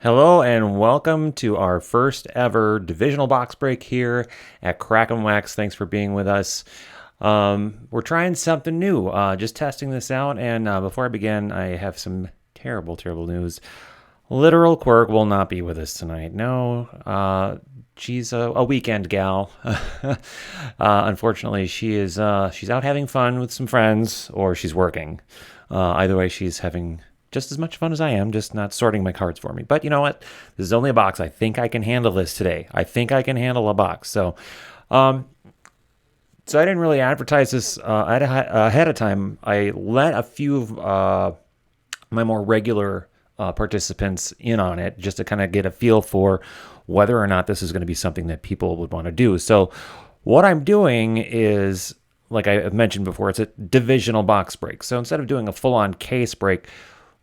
Hello and welcome to our first ever divisional box break here at Crack and Wax. Thanks for being with us. We're trying something new, just testing this out. And before I begin, I have some terrible news. Literal Quirk will not be with us tonight. No, she's a weekend gal. Unfortunately, she's out having fun with some friends, or she's working. Either way, she's having just as much fun as I am, just not sorting my cards for me. But you know what? This is only a box. I think I can handle this today. I think I can handle a box. So I didn't really advertise this ahead of time. I let a few of my more regular participants in on it just to kind of get a feel for whether or not this is going to be something that people would want to do. So what I'm doing is, like I mentioned before, it's a divisional box break. So instead of doing a full-on case break,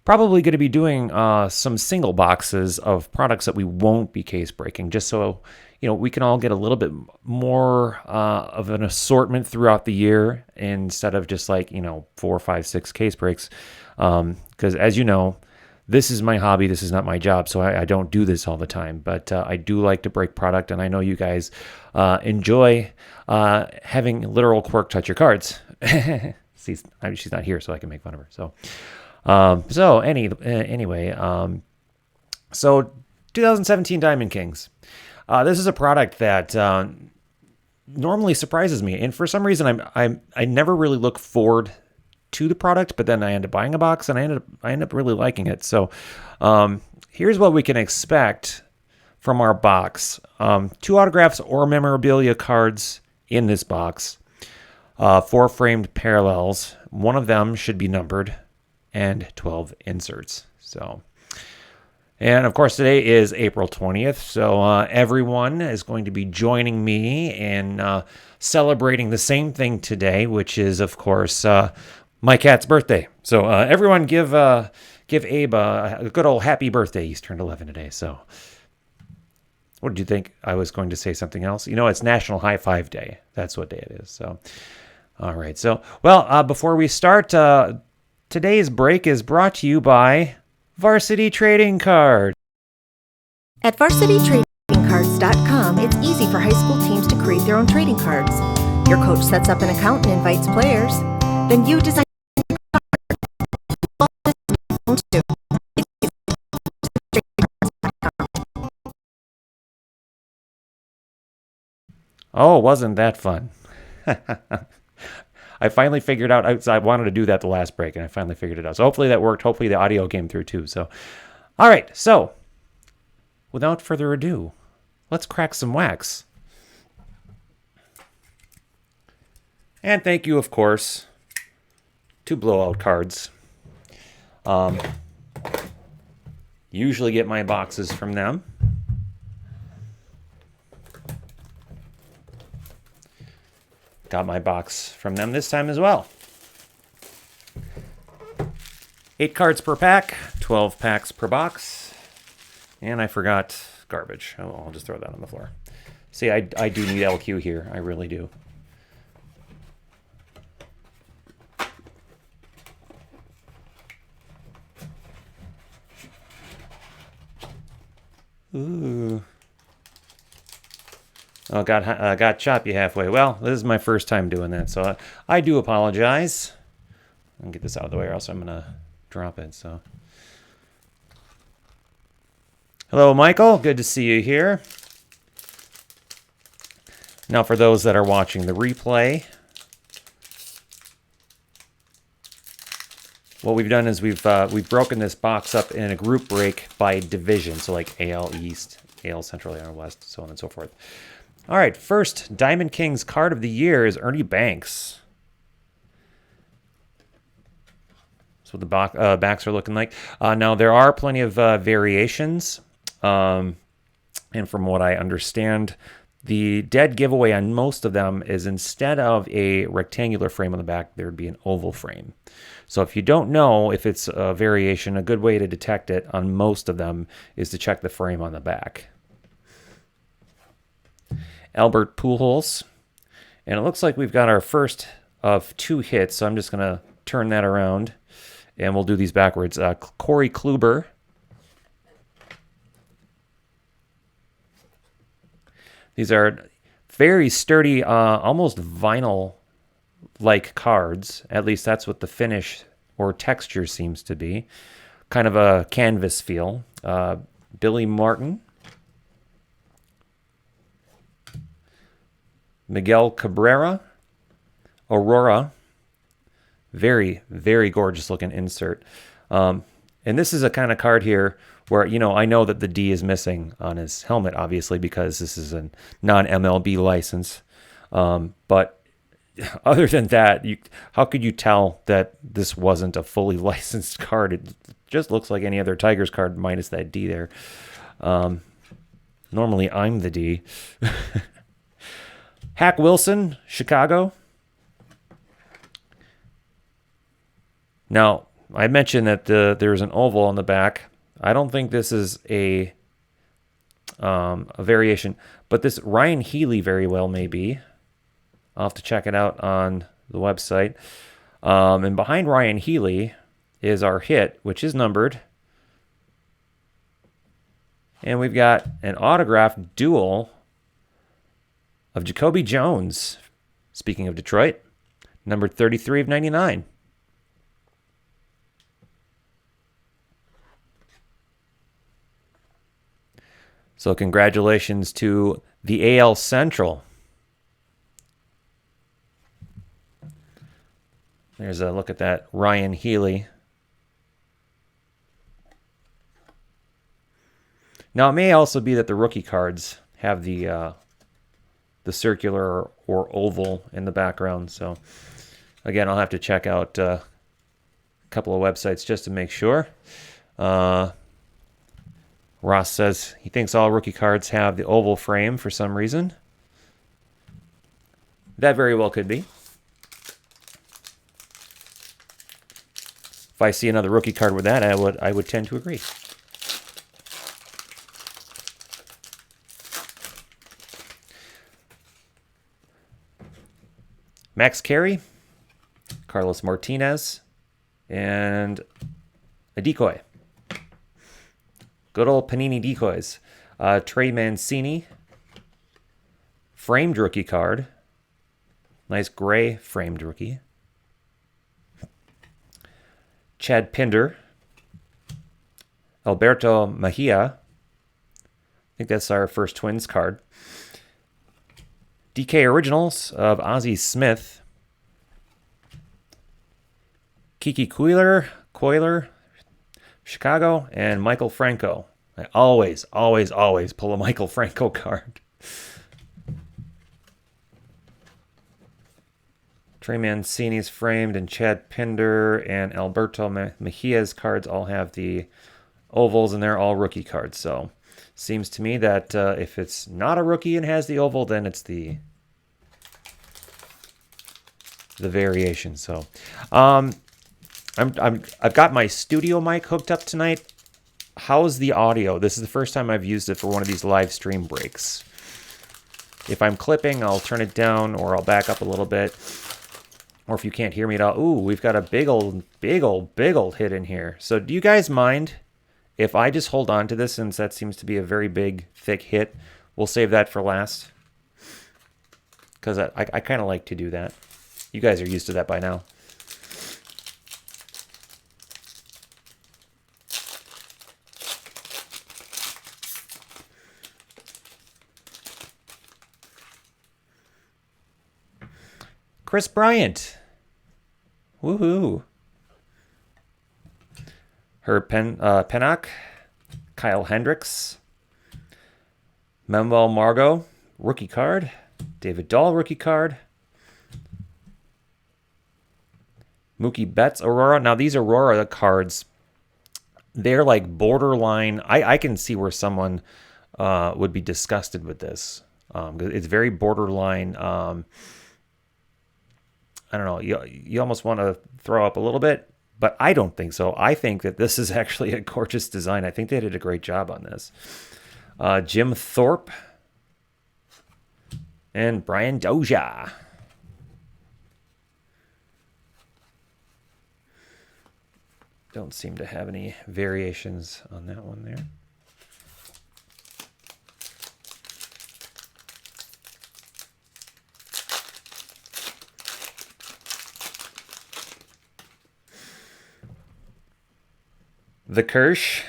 probably going to be doing some single boxes of products that we won't be case breaking, just so we can all get a little bit more of an assortment throughout the year instead of just like 4, 5, 6 case breaks. Because as you know, this is my hobby. This is not my job, so I don't do this all the time. But I do like to break product, and I know you guys enjoy having literal Quirk touch your cards. See, she's not here, so I can make fun of her. Anyway, so 2017 Diamond Kings. This is a product that normally surprises me, and for some reason I never really look forward to the product, but then I end up buying a box and I end up really liking it. So here's what we can expect from our box: 2 autographs or memorabilia cards in this box, 4 framed parallels. One of them should be numbered, and 12 inserts. And of course, today is April 20th, so everyone is going to be joining me in celebrating the same thing today, which is, of course, my cat's birthday. So everyone give Abe a good old happy birthday. He's turned 11 today. So what did you think? I was going to say something else. It's National High Five Day. That's what day it is. So, all right. So, before we start, today's break is brought to you by Varsity Trading Cards. At VarsityTradingCards.com, it's easy for high school teams to create their own trading cards. Your coach sets up an account and invites players. Then you design Oh, wasn't that fun? I finally figured out, I wanted to do that the last break, and I finally figured it out. So hopefully that worked. Hopefully the audio came through too. So, all right. So without further ado, let's crack some wax. And thank you, of course, to Blowout Cards. Usually get my boxes from them. Got my box from them this time as well. 8 cards per pack, 12 packs per box. And I forgot garbage. Oh, I'll just throw that on the floor. See, I do need LQ here. I really do. Ooh. Oh, got choppy halfway. Well, this is my first time doing that, so I do apologize. I'll get this out of the way, or else I'm going to drop it. So, hello, Michael. Good to see you here. Now, for those that are watching the replay, what we've done is we've broken this box up in a group break by division, so like AL East, AL Central, AL West, so on and so forth. All right, first Diamond Kings card of the year is Ernie Banks. That's what the backs are looking like. Now, there are plenty of variations. And from what I understand, the dead giveaway on most of them is instead of a rectangular frame on the back, there would be an oval frame. So if you don't know if it's a variation, a good way to detect it on most of them is to check the frame on the back. Albert Pujols. And it looks like we've got our first of 2 hits, so I'm just going to turn that around, and we'll do these backwards. Corey Kluber. These are very sturdy, almost vinyl-like cards. At least that's what the finish or texture seems to be. Kind of a canvas feel. Billy Martin. Miguel Cabrera. Aurora. Very, very gorgeous looking insert. And this is a kind of card here where, I know that the D is missing on his helmet, obviously, because this is a non-MLB license. But other than that, how could you tell that this wasn't a fully licensed card? It just looks like any other Tigers card minus that D there. Normally, I'm the D. Hack Wilson, Chicago. Now, I mentioned that there's an oval on the back. I don't think this is a variation, but this Ryan Healy very well may be. I'll have to check it out on the website. And behind Ryan Healy is our hit, which is numbered. And we've got an autographed duel of Jacoby Jones, speaking of Detroit, numbered 33 of 99. So congratulations to the AL Central. There's a look at that Ryan Healy. Now, it may also be that the rookie cards have the circular or oval in the background. So, again, I'll have to check out a couple of websites just to make sure. Ross says he thinks all rookie cards have the oval frame for some reason. That very well could be. If I see another rookie card with that, I would tend to agree. Max Carey, Carlos Martinez, and a decoy. Good old Panini decoys. Trey Mancini, framed rookie card. Nice gray framed rookie. Chad Pinder. Alberto Mejia. I think that's our first Twins card. DK Originals of Ozzie Smith. Kiki Coiler, Chicago, and Michael Franco. I always pull a Michael Franco card. Trey Mancini's framed, and Chad Pinder and Alberto Mejia's cards all have the ovals, and they're all rookie cards. So seems to me that if it's not a rookie and has the oval, then it's the variation. So I've got my studio mic hooked up tonight. How's the audio? This is the first time I've used it for one of these live stream breaks. If I'm clipping, I'll turn it down or I'll back up a little bit. Or if you can't hear me at all, ooh, we've got a big old hit in here. So do you guys mind if I just hold on to this, since that seems to be a very big, thick hit? We'll save that for last, because I kind of like to do that. You guys are used to that by now. Chris Bryant. Woohoo. Herb Pennock. Kyle Hendricks. Manuel Margot, rookie card. David Dahl, rookie card. Mookie Betts, Aurora. Now, these Aurora cards, they're like borderline. I can see where someone would be disgusted with this. It's very borderline. I don't know. You almost want to throw up a little bit, but I don't think so. I think that this is actually a gorgeous design. I think they did a great job on this. Jim Thorpe and Brian Dozier. Don't seem to have any variations on that one there. The Kirsch.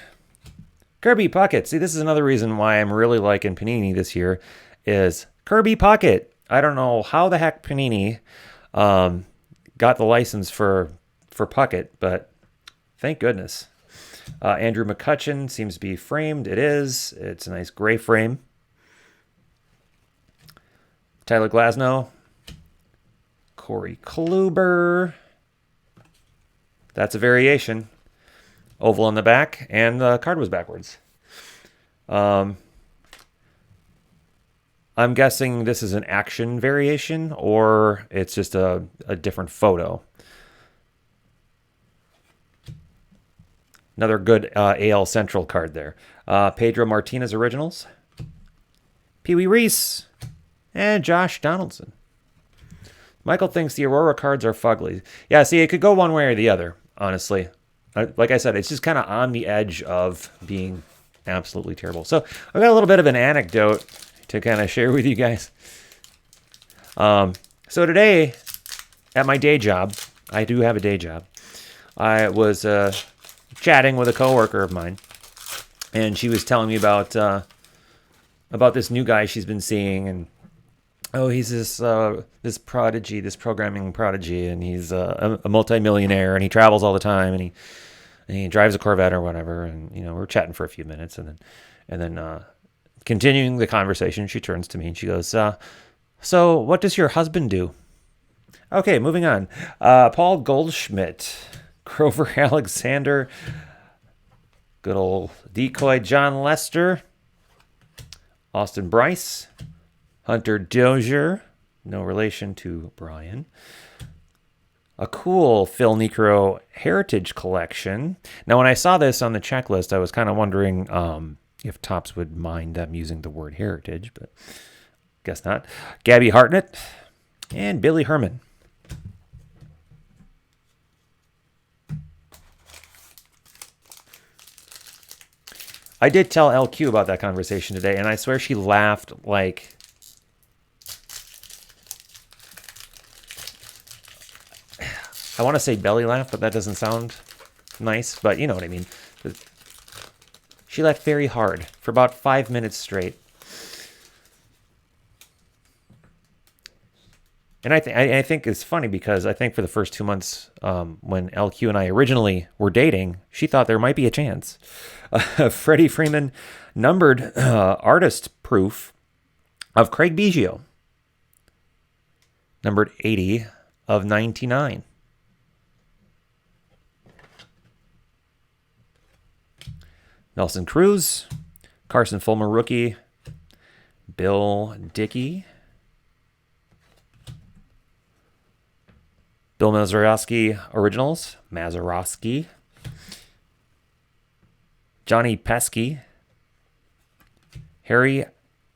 Kirby Puckett. See, this is another reason why I'm really liking Panini this year is Kirby Puckett. I don't know how the heck Panini got the license for Puckett, but thank goodness. Andrew McCutcheon seems to be framed. It is. It's a nice gray frame. Tyler Glasnow. Corey Kluber. That's a variation. Oval on the back, and the card was backwards. I'm guessing this is an action variation, or it's just a different photo. Another good AL Central card there. Pedro Martinez Originals. Pee Wee Reese. And Josh Donaldson. Michael thinks the Aurora cards are fugly. Yeah, see, it could go one way or the other, honestly. Like I said, it's just kind of on the edge of being absolutely terrible. So I've got a little bit of an anecdote to kind of share with you guys. So today, at my day job, I do have a day job, I was chatting with a coworker of mine, and she was telling me about this new guy she's been seeing, and he's this prodigy, this programming prodigy, and he's a multimillionaire, and he travels all the time, and he drives a Corvette or whatever, and we're chatting for a few minutes, and then continuing the conversation, she turns to me and she goes, "So what does your husband do?" Okay, moving on. Paul Goldschmidt, Grover Alexander, good old decoy John Lester, Austin Bryce, Hunter Dozier, no relation to Brian. A cool Phil Niekro Heritage Collection. Now, when I saw this on the checklist, I was kind of wondering if Topps would mind them using the word heritage, but guess not. Gabby Hartnett and Billy Herman. I did tell LQ about that conversation today, and I swear she laughed like... I want to say belly laugh, but that doesn't sound nice, but you know what I mean. She laughed very hard for about 5 minutes straight. And I think it's funny because I think for the first 2 months when LQ and I originally were dating, she thought there might be a chance. Freddie Freeman numbered artist proof of Craig Biggio. Numbered 80 of 99. Nelson Cruz, Carson Fulmer rookie, Bill Dickey, Bill Mazeroski originals, Mazeroski, Johnny Pesky, Harry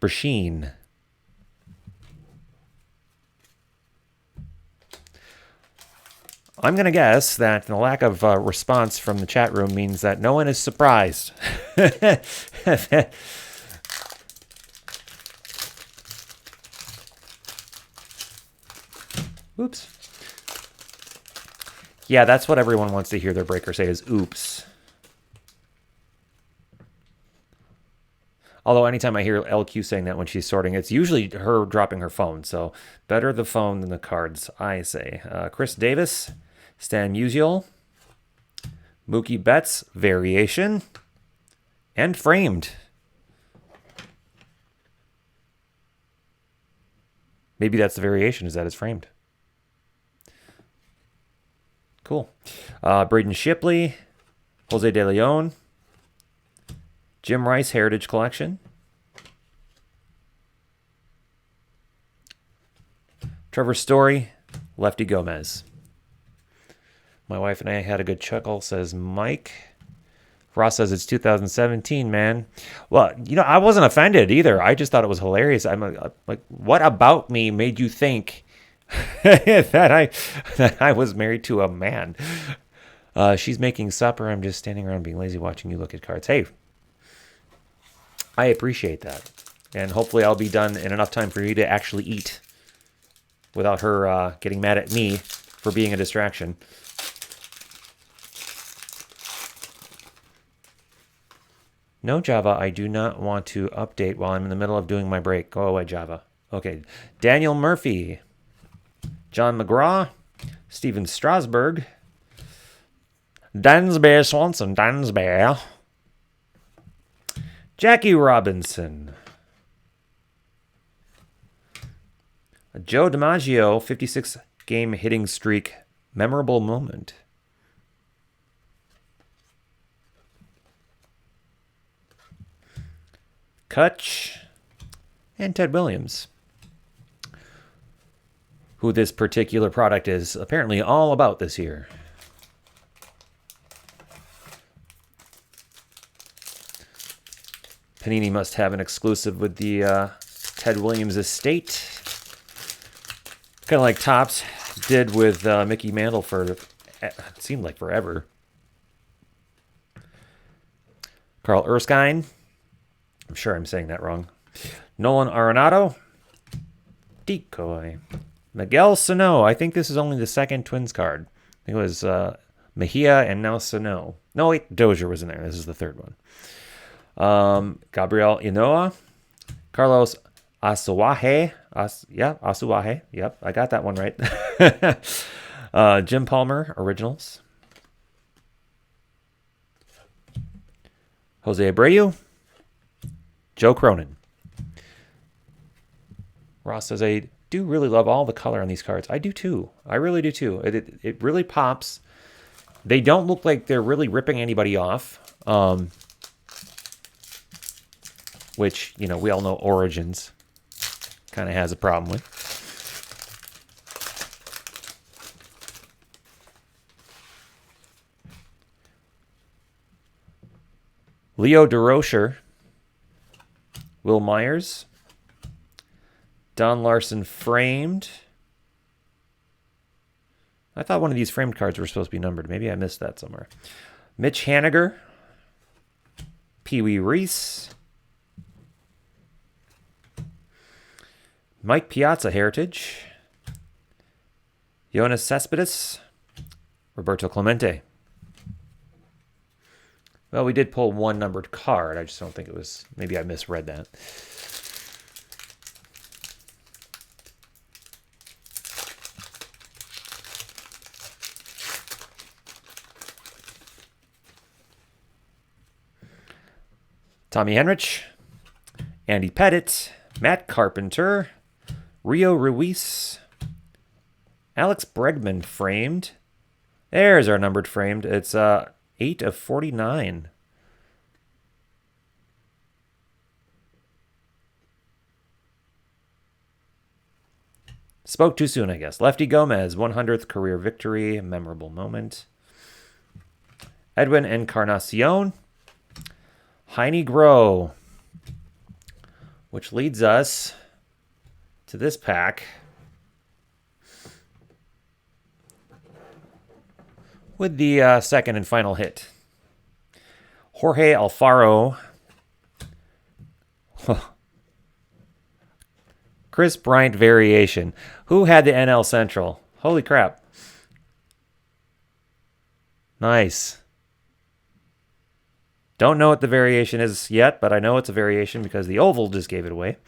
Brasheen. I'm going to guess that the lack of response from the chat room means that no one is surprised. Oops. Yeah, that's what everyone wants to hear their breaker say is oops. Although anytime I hear LQ saying that when she's sorting, it's usually her dropping her phone. So better the phone than the cards, I say. Chris Davis, Stan Musial, Mookie Betts, variation, and framed. Maybe that's the variation, is that it's framed. Cool. Braden Shipley, Jose De Leon, Jim Rice Heritage Collection, Trevor Story, Lefty Gomez. My wife and I had a good chuckle, says Mike. Ross says it's 2017, man. Well, I wasn't offended either. I just thought it was hilarious. I'm like, what about me made you think that I was married to a man? She's making supper. I'm just standing around being lazy watching you look at cards. Hey, I appreciate that. And hopefully I'll be done in enough time for you to actually eat without her getting mad at me for being a distraction. No, Java, I do not want to update while I'm in the middle of doing my break. Go away, Java. Okay. Daniel Murphy, John McGraw, Steven Strasburg, Dansby Swanson, Dansby, Jackie Robinson, Joe DiMaggio, 56 game hitting streak, memorable moment. Kutch, and Ted Williams, who this particular product is apparently all about this year. Panini must have an exclusive with the Ted Williams estate. Kind of like Topps did with Mickey Mantle for, it seemed like forever. Carl Erskine. I'm sure I'm saying that wrong. Nolan Arenado. Decoy. Miguel Sano. I think this is only the second Twins card. I think it was Mejia and now Sano. No, wait, Dozier was in there. This is the third one. Gabriel Inoa. Carlos Asuaje. Asuaje. Yep, I got that one right. Jim Palmer, Originals. Jose Abreu. Joe Cronin. Ross says, I do really love all the color on these cards. I do too. I really do too. It really pops. They don't look like they're really ripping anybody off. Which, you know, we all know Origins kind of has a problem with. Leo DeRocher. Will Myers. Don Larson framed. I thought one of these framed cards were supposed to be numbered. Maybe I missed that somewhere. Mitch Haniger. Pee Wee Reese. Mike Piazza Heritage. Jonas Cespedes. Roberto Clemente. Well, we did pull one numbered card. I just don't think it was... Maybe I misread that. Tommy Henrich. Andy Pettit. Matt Carpenter. Rio Ruiz. Alex Bregman framed. There's our numbered framed. It's 8 of 49. Spoke too soon, I guess. Lefty Gomez, 100th career victory, memorable moment. Edwin Encarnacion. Heine Groh. Which leads us to this pack with the second and final hit. Jorge Alfaro. Chris Bryant variation. Who had the NL Central? Holy crap. Nice. Don't know what the variation is yet, but I know it's a variation because the Oval just gave it away.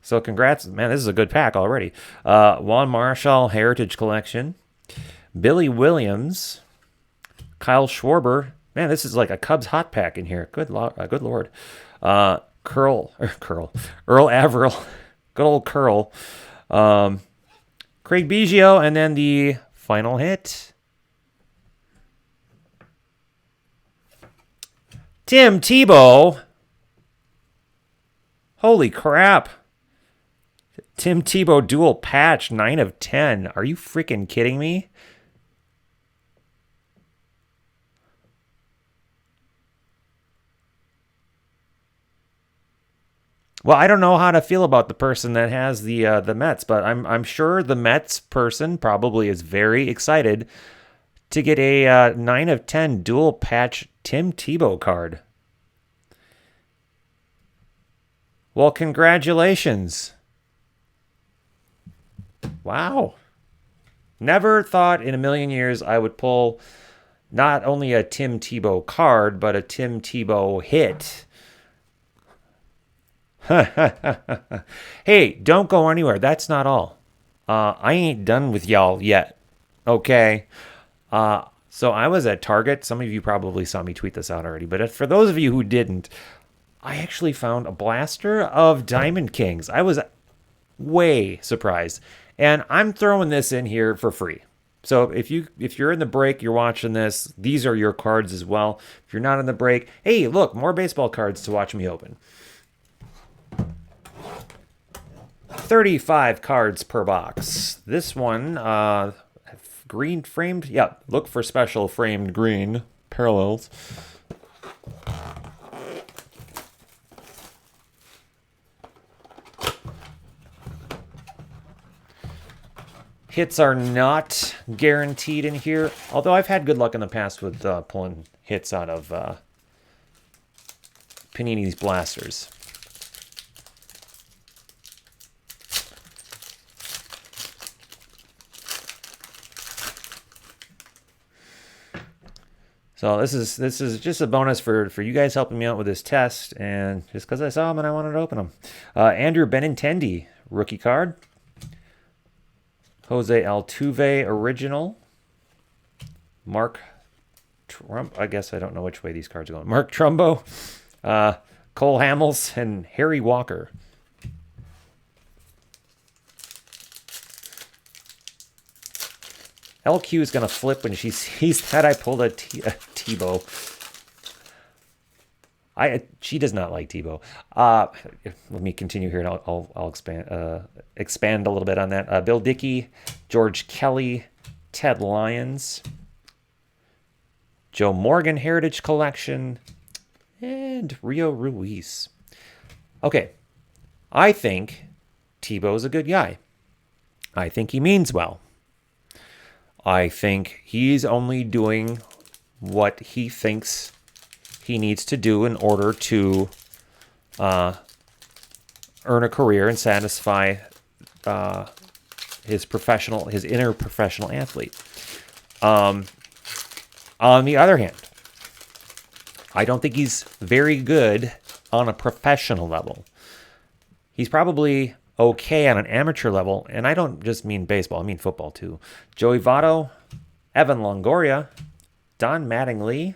So congrats. Man, this is a good pack already. Juan Marshall Heritage Collection. Billy Williams. Kyle Schwarber. Man, this is like a Cubs hot pack in here. Good Lord. Earl Averill. Good old Curl. Craig Biggio. And then the final hit. Tim Tebow. Holy crap. Tim Tebow dual patch, 9 of 10. Are you freaking kidding me? Well, I don't know how to feel about the person that has the Mets, but I'm sure the Mets person probably is very excited to get a 9 of 10 dual patch Tim Tebow card. Well, congratulations. Wow. Never thought in a million years I would pull not only a Tim Tebow card, but a Tim Tebow hit. Hey, don't go anywhere. That's not all. I ain't done with y'all yet. Okay. So I was at Target. Some of you probably saw me tweet this out already, but for those of you who didn't, I actually found a blaster of Diamond Kings. I was way surprised. And I'm throwing this in here for free. So if you're in the break, you're watching this, these are your cards as well. If you're not in the break, hey, look, more baseball cards to watch me open. 35 cards per box. This one, green framed. Yeah, look for special framed green parallels. Hits are not guaranteed in here, although I've had good luck in the past with pulling hits out of Panini's blasters. So this is just a bonus for you guys helping me out with this test, and just because I saw them and I wanted to open them. Andrew Benintendi, rookie card. Jose Altuve, original. Mark Trump. I guess I don't know which way these cards are going. Mark Trumbo, Cole Hamels, and Harry Walker. LQ is going to flip when she sees that I pulled a Tebow. She does not like Tebow. Let me continue here, and I'll expand a little bit on that. Bill Dickey, George Kelly, Ted Lyons, Joe Morgan Heritage Collection, and Rio Ruiz. Okay, I think Tebow's a good guy. I think he means well. I think he's only doing what he thinks he needs to do in order to earn a career and satisfy his inner professional athlete. On the other hand, I don't think he's very good on a professional level. He's probably okay on an amateur level, and I don't just mean baseball, I mean football too. Joey Votto, Evan Longoria, Don Mattingly,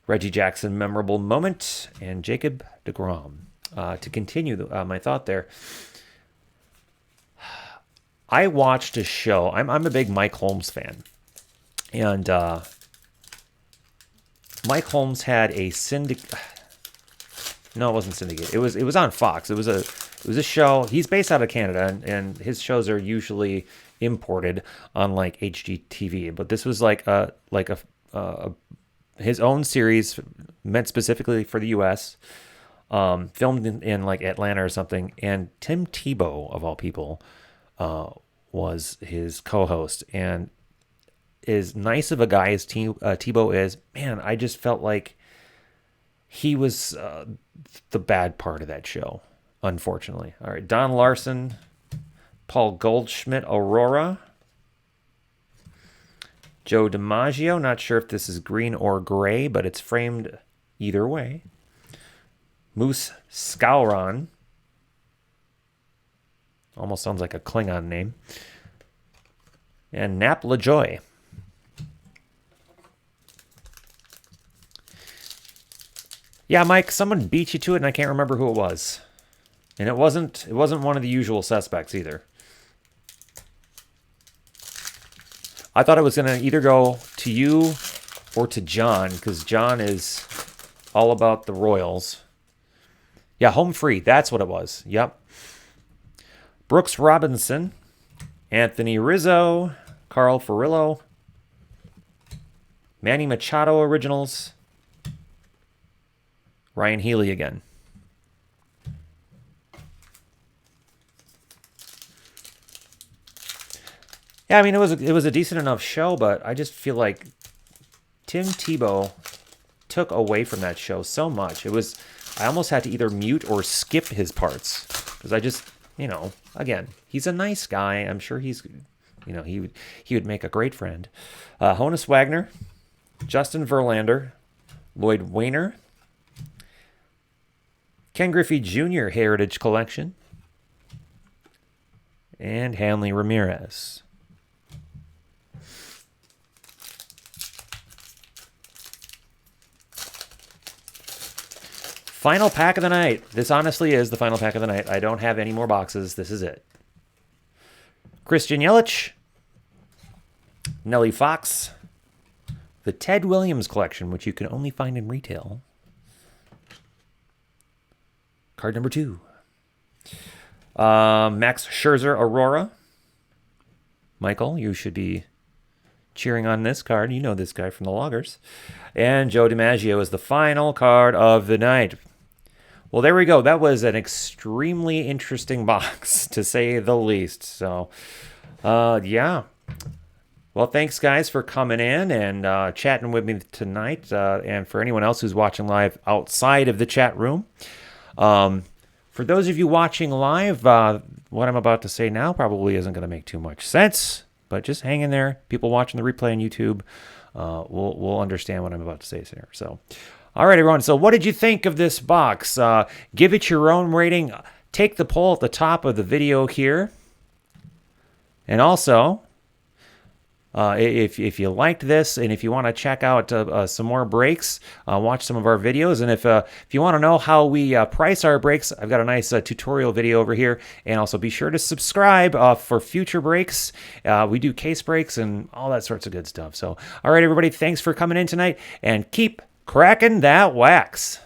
Reggie Jackson, memorable moment, and Jacob deGrom. To continue my thought there, I watched a show. I'm a big Mike Holmes fan, and Mike Holmes had a syndicate. No, it wasn't syndicate. It was on Fox. It was a show. He's based out of Canada, and his shows are usually imported on like HGTV. But this was like his own series meant specifically for the U.S. Filmed in like Atlanta or something. And Tim Tebow, of all people, was his co-host. And as nice of a guy as Tebow is, man, I just felt like he was the bad part of that show, unfortunately. All right, Don Larson, Paul Goldschmidt, Aurora, Joe DiMaggio. Not sure if this is green or gray, but it's framed either way. Moose Scouron. Almost sounds like a Klingon name. And Nap LaJoy. Yeah, Mike, someone beat you to it, and I can't remember who it was. And it wasn't one of the usual suspects either. I thought it was going to either go to you or to John, because John is all about the Royals. Yeah, home free. That's what it was. Yep. Brooks Robinson, Anthony Rizzo, Carl Furillo, Manny Machado originals, Ryan Healy again. Yeah, I mean, it was a decent enough show, but I just feel like Tim Tebow took away from that show so much. I almost had to either mute or skip his parts because I just, again, he's a nice guy. I'm sure he would make a great friend. Honus Wagner, Justin Verlander, Lloyd Wayner, Ken Griffey Jr. Heritage Collection, and Hanley Ramirez. Final pack of the night. This honestly is the final pack of the night. I don't have any more boxes. This is it. Christian Yelich, Nellie Fox, the Ted Williams collection, which you can only find in retail. Card number 2. Max Scherzer Aurora. Michael, you should be cheering on this card. You know this guy from the Loggers. And Joe DiMaggio is the final card of the night. Well, there we go. That was an extremely interesting box, to say the least. So, yeah. Well, thanks, guys, for coming in and chatting with me tonight. And for anyone else who's watching live outside of the chat room. For those of you watching live, what I'm about to say now probably isn't going to make too much sense. But just hang in there. People watching the replay on YouTube will understand what I'm about to say here. So, all right, everyone. So what did you think of this box? Give it your own rating. Take the poll at the top of the video here. And also, if you liked this and if you want to check out some more breaks, watch some of our videos. And if you want to know how we price our breaks, I've got a nice tutorial video over here. And also be sure to subscribe for future breaks. We do case breaks and all that sorts of good stuff. So, all right, everybody, thanks for coming in tonight and keep cracking that wax.